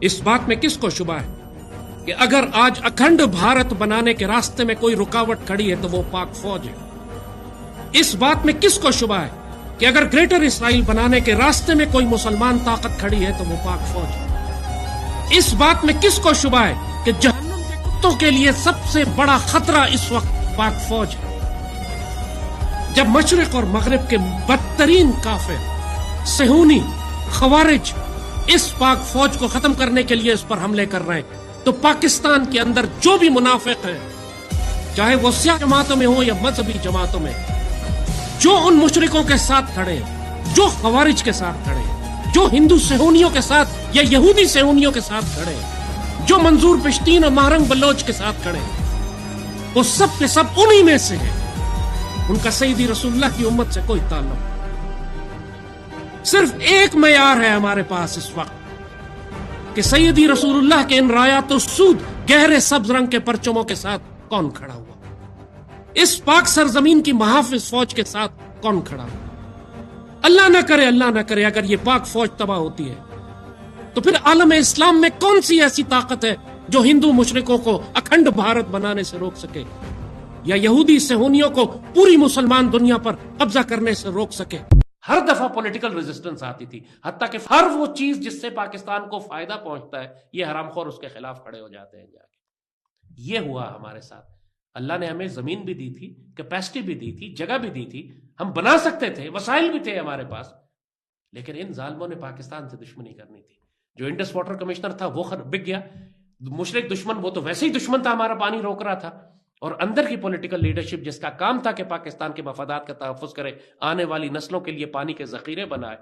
اس بات میں کس کو شبہ ہے کہ اگر آج اکھنڈ بھارت بنانے کے راستے میں کوئی رکاوٹ کھڑی ہے تو وہ پاک فوج ہے؟ اس بات میں کس کو شبہ ہے کہ اگر گریٹر اسرائیل بنانے کے راستے میں کوئی مسلمان طاقت کھڑی ہے تو وہ پاک فوج ہے؟ اس بات میں کس کو شبہ ہے کہ جہنم کے کتوں کے لیے سب سے بڑا خطرہ اس وقت پاک فوج ہے؟ جب مشرق اور مغرب کے بدترین کافر صہیونی خوارج اس پاک فوج کو ختم کرنے کے لیے اس پر حملے کر رہے ہیں تو پاکستان کے اندر جو بھی منافق ہیں، چاہے وہ سیاسی جماعتوں میں ہوں یا مذہبی جماعتوں میں، جو ان مشرکوں کے ساتھ کھڑے ہیں، جو خوارج کے ساتھ کھڑے ہیں، جو ہندو صہیونیوں کے ساتھ یا یہودی صہیونیوں کے ساتھ کھڑے ہیں، جو منظور پشتین اور مہرنگ بلوچ کے ساتھ کھڑے ہیں، وہ سب کے سب انہی میں سے ہیں۔ ان کا سیدی رسول اللہ کی امت سے کوئی تعلق نہیں۔ صرف ایک معیار ہے ہمارے پاس اس وقت کہ سیدی رسول اللہ کے ان رایات السود گہرے سبز رنگ کے پرچموں کے ساتھ کون کھڑا ہوا، اس پاک سرزمین کی محافظ فوج کے ساتھ کون کھڑا ہوا۔ اللہ نہ کرے اگر یہ پاک فوج تباہ ہوتی ہے تو پھر عالم اسلام میں کون سی ایسی طاقت ہے جو ہندو مشرکوں کو اکھنڈ بھارت بنانے سے روک سکے یا یہودی صہیونیوں کو پوری مسلمان دنیا پر قبضہ کرنے سے روک سکے؟ ہر دفعہ پولیٹیکل ریزسٹنس آتی تھی، حتیٰ کہ ہر وہ چیز جس سے پاکستان کو فائدہ پہنچتا ہے یہ حرام خور اس کے خلاف کھڑے ہو جاتے ہیں جا کے۔ یہ ہوا ہمارے ساتھ۔ اللہ نے ہمیں زمین بھی دی تھی، کیپیسٹی بھی دی تھی، جگہ بھی دی تھی، ہم بنا سکتے تھے، وسائل بھی تھے ہمارے پاس، لیکن ان ظالموں نے پاکستان سے دشمنی کرنی تھی۔ جو انڈس واٹر کمشنر تھا وہ بک گیا، مشرق دشمن وہ تو ویسے ہی دشمن تھا، ہمارا پانی روک رہا تھا، اور اندر کی پولیٹیکل لیڈرشپ جس کا کام تھا کہ پاکستان کے مفادات کا تحفظ کرے، آنے والی نسلوں کے لیے پانی کے ذخیرے بنائے،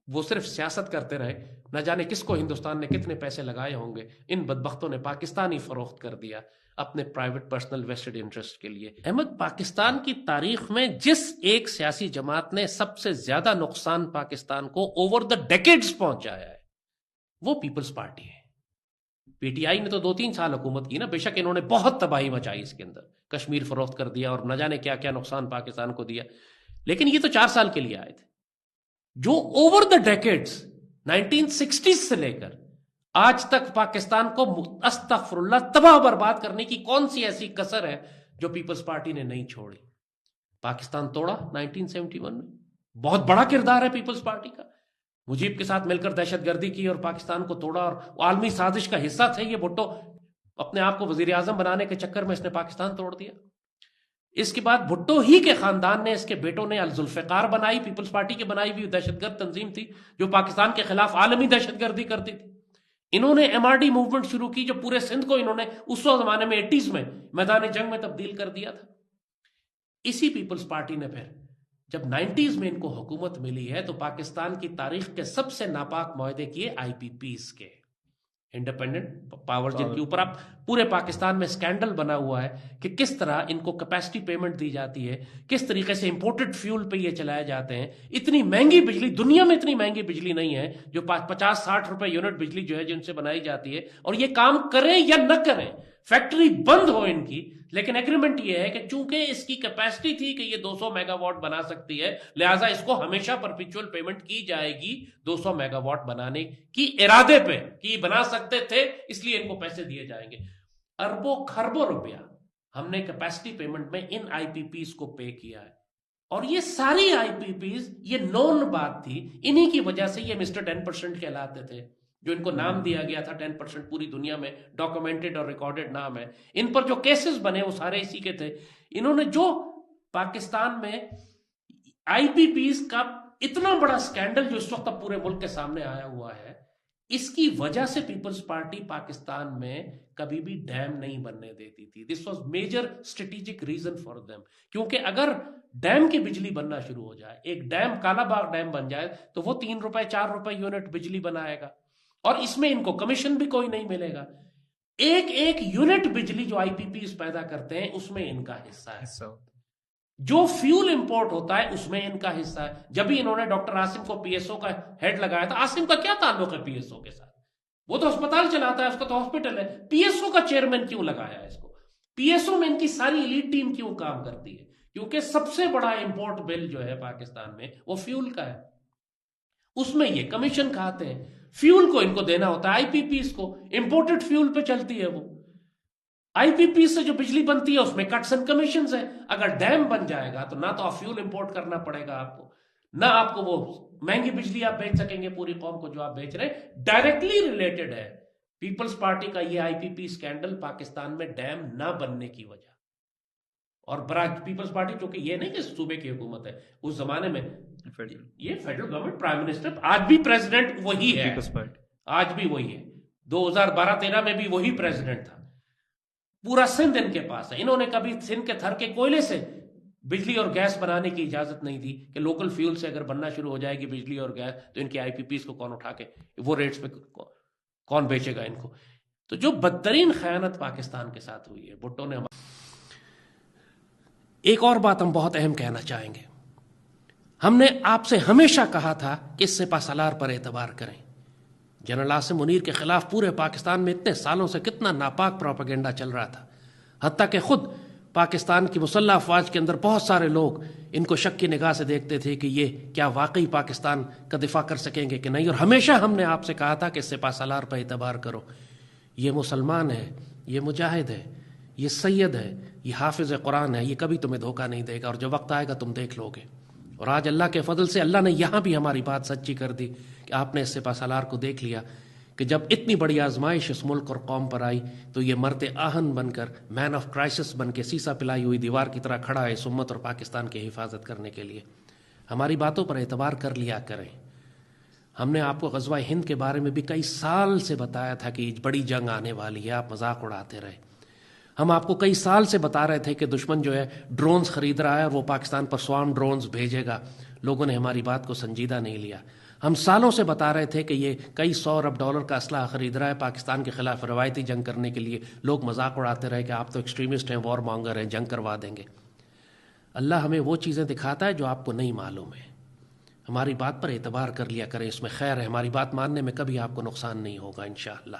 وہ صرف سیاست کرتے رہے۔ نہ جانے کس کو ہندوستان نے کتنے پیسے لگائے ہوں گے، ان بدبختوں نے پاکستان ہی فروخت کر دیا اپنے پرائیویٹ پرسنل ویسٹڈ انٹرسٹ کے لیے۔ احمد، پاکستان کی تاریخ میں جس ایک سیاسی جماعت نے سب سے زیادہ نقصان پاکستان کو اوور دا ڈیکیڈز پہنچایا ہے وہ پیپلز پارٹی ہے۔ پی ٹی آئی نے تو 2-3 سال حکومت کی نا، بے شک انہوں نے بہت تباہی مچائی اس کے اندر، کشمیر فروخت کر دیا اور نہ جانے کیا کیا نقصان پاکستان کو دیا، لیکن یہ تو 4 سال کے لیے آئے تھے۔ جو اوور دا ڈیکیڈز 1960s سے لے کر آج تک پاکستان کو استغفر اللہ تباہ برباد کرنے کی کون سی ایسی کسر ہے جو پیپلز پارٹی نے نہیں چھوڑی؟ پاکستان توڑا 1971 میں، بہت بڑا کردار ہے پیپلز پارٹی کا۔ مجیب کے ساتھ مل کر دہشت گردی کی اور پاکستان کو توڑا، اور عالمی سازش کا حصہ تھے یہ بھٹو، اپنے آپ کو وزیر اعظم بنانے کے چکر میں اس نے پاکستان توڑ دیا۔ اس کے بعد بھٹو ہی کے خاندان نے، اس کے بیٹوں نے الذوالفقار بنائی، پیپلز پارٹی کی بنائی ہوئی دہشت گرد تنظیم تھی جو پاکستان کے خلاف عالمی دہشت گردی کرتی تھی۔ انہوں نے ایم آر ڈی موومنٹ شروع کی جو پورے سندھ کو انہوں نے اس زمانے میں 80s میں میدان جنگ میں تبدیل کر دیا تھا۔ اسی پیپلز پارٹی نے پھر جب 90s میں ان کو حکومت ملی ہے تو پاکستان کی تاریخ کے سب سے ناپاک معاہدے کیے آئی پی پیز کے، انڈیپینڈنٹ پاور، جن کے اوپر اب پورے پاکستان میں سکینڈل بنا ہوا ہے کہ کس طرح ان کو کیپیسٹی پیمنٹ دی جاتی ہے، کس طریقے سے امپورٹڈ فیول پہ یہ چلائے جاتے ہیں۔ اتنی مہنگی بجلی، دنیا میں اتنی مہنگی بجلی نہیں ہے جو 50-60 روپے یونٹ بجلی جو ہے جن سے بنائی جاتی ہے، اور یہ کام کریں یا نہ کریں، فیکٹری بند ہو ان کی، لیکن ایگریمنٹ یہ ہے کہ چونکہ اس کی کیپیسٹی تھی کہ یہ 200 میگا واٹ بنا سکتی ہے، لہٰذا اس کو ہمیشہ پرپیچول پیمنٹ کی جائے گی 200 میگا واٹ بنانے کی ارادے پہ، کہ یہ بنا سکتے تھے اس لیے ان کو پیسے دیے جائیں گے۔ اربوں خربوں روپیہ ہم نے کیپیسٹی پیمنٹ میں ان آئی پی پیز کو پے کیا ہے، اور یہ ساری آئی پی پیز یہ نون بات تھی، انہی کی وجہ سے یہ مسٹر 10% کہلاتے تھے، جو ان کو نام دیا گیا تھا 10%، پوری دنیا میں ڈاکومنٹڈ اور ریکارڈڈ نام ہے۔ ان پر جو کیسز بنے وہ سارے اسی کے تھے۔ انہوں نے جو پاکستان میں آئی پی پیز کا اتنا بڑا سکینڈل جو اس وقت اب پورے ملک کے سامنے آیا ہوا ہے، اس کی وجہ سے پیپلز پارٹی پاکستان میں کبھی بھی ڈیم نہیں بننے دیتی تھی۔ This was major strategic reason for them, کیونکہ اگر ڈیم کی بجلی بننا شروع ہو جائے، ایک ڈیم کالا باغ ڈیم بن جائے تو وہ 3 روپے 4 روپے یونٹ بجلی بنائے گا، اور اس میں ان کو کمیشن بھی کوئی نہیں ملے گا۔ ایک یونٹ بجلی جو آئی پی پیز پیدا کرتے ہیں اس میں ان کا حصہ ہے، جو فیول امپورٹ ہوتا ہے اس میں ان کا حصہ ہے۔ جب ہی انہوں نے ڈاکٹر عاصم کو پی ایس او کا ہیڈ لگایا تھا، عاصم کا کیا تعلق ہے پی ایس او کے ساتھ؟ وہ تو ہسپتال چلاتا ہے، اس کا تو ہاسپٹل ہے۔ پی ایس او کا چیئرمین کیوں لگایا ہے اس کو؟ پی ایس او میں ان کی ساری ایلیٹ ٹیم کیوں کام کرتی ہے؟ کیونکہ سب سے بڑا امپورٹ بل جو ہے پاکستان میں وہ فیول کا ہے۔ اس میں یہ کمیشن کھاتے ہیں. فیول کو ان کو دینا ہوتا ہے, آئی پی پیز کو, امپورٹڈ فیول پہ چلتی ہے وہ. آئی پی پی سے جو بجلی بنتی ہے اس میں کٹس اینڈ کمیشنز ہیں. اگر ڈیم بن جائے گا تو نہ تو آپ فیول امپورٹ کرنا پڑے گا آپ کو, نہ آپ کو وہ مہنگی بجلی آپ بیچ سکیں گے پوری قوم کو جو آپ بیچ رہے ہیں. ڈائریکٹلی ریلیٹڈ ہے پیپلز پارٹی کا یہ آئی پی پی اسکینڈل پاکستان میں ڈیم نہ بننے کی وجہ. اور براج پیپلز پارٹی چونکہ یہ نہیں کہ صوبے کی حکومت ہے, اس زمانے میں یہ فیڈرل گورنمنٹ, پرائم منسٹر, آج بھی پریزیڈنٹ وہی ہے, آج بھی وہی ہے, 2012-13 میں بھی وہی پریزیڈنٹ تھا. پورا سندھ ان کے پاس ہے. انہوں نے کبھی سندھ کے تھر کے کوئلے سے بجلی اور گیس بنانے کی اجازت نہیں دی کہ لوکل فیول سے اگر بننا شروع ہو جائے گی بجلی اور گیس تو ان کے آئی پی پیز کو کون اٹھا کے وہ ریٹس پہ کون بیچے گا ان کو. تو جو بدترین خیانت پاکستان کے ساتھ ہوئی ہے بھٹو نے. ایک اور بات ہم بہت اہم کہنا چاہیں گے. ہم نے آپ سے ہمیشہ کہا تھا کہ اس سپہ سالار پر اعتبار کریں. جنرل عاصم منیر کے خلاف پورے پاکستان میں اتنے سالوں سے کتنا ناپاک پروپیگنڈا چل رہا تھا, حتیٰ کہ خود پاکستان کی مسلح افواج کے اندر بہت سارے لوگ ان کو شک کی نگاہ سے دیکھتے تھے کہ یہ کیا واقعی پاکستان کا دفاع کر سکیں گے کہ نہیں. اور ہمیشہ ہم نے آپ سے کہا تھا کہ سپہ سالار پر اعتبار کرو. یہ مسلمان ہے, یہ مجاہد ہے, یہ سید ہے, یہ حافظ قرآن ہے, یہ کبھی تمہیں دھوکہ نہیں دے گا, اور جب وقت آئے گا تم دیکھ لو گے. اور آج اللہ کے فضل سے اللہ نے یہاں بھی ہماری بات سچی کر دی کہ آپ نے اس سپہ سالار کو دیکھ لیا کہ جب اتنی بڑی آزمائش اس ملک اور قوم پر آئی تو یہ مرد آہن بن کر, مین آف کرائسس بن کے, سیسا پلائی ہوئی دیوار کی طرح کھڑا ہے اس امت اور پاکستان کی حفاظت کرنے کے لیے. ہماری باتوں پر اعتبار کر لیا کریں. ہم نے آپ کو غزوہ ہند کے بارے میں بھی کئی سال سے بتایا تھا کہ بڑی جنگ آنے والی ہے, آپ مذاق اڑاتے رہے. ہم آپ کو کئی سال سے بتا رہے تھے کہ دشمن جو ہے ڈرونز خرید رہا ہے اور وہ پاکستان پر سوام ڈرونز بھیجے گا. لوگوں نے ہماری بات کو سنجیدہ نہیں لیا. ہم سالوں سے بتا رہے تھے کہ یہ کئی $100 ارب کا اسلحہ خرید رہا ہے پاکستان کے خلاف روایتی جنگ کرنے کے لیے. لوگ مذاق اڑاتے رہے کہ آپ تو ایکسٹریمسٹ ہیں, وار مانگر ہیں, جنگ کروا دیں گے. اللہ ہمیں وہ چیزیں دکھاتا ہے جو آپ کو نہیں معلوم ہے. ہماری بات پر اعتبار کر لیا کریں, اس میں خیر ہے. ہماری بات ماننے میں کبھی آپ کو نقصان نہیں ہوگا انشاءاللہ.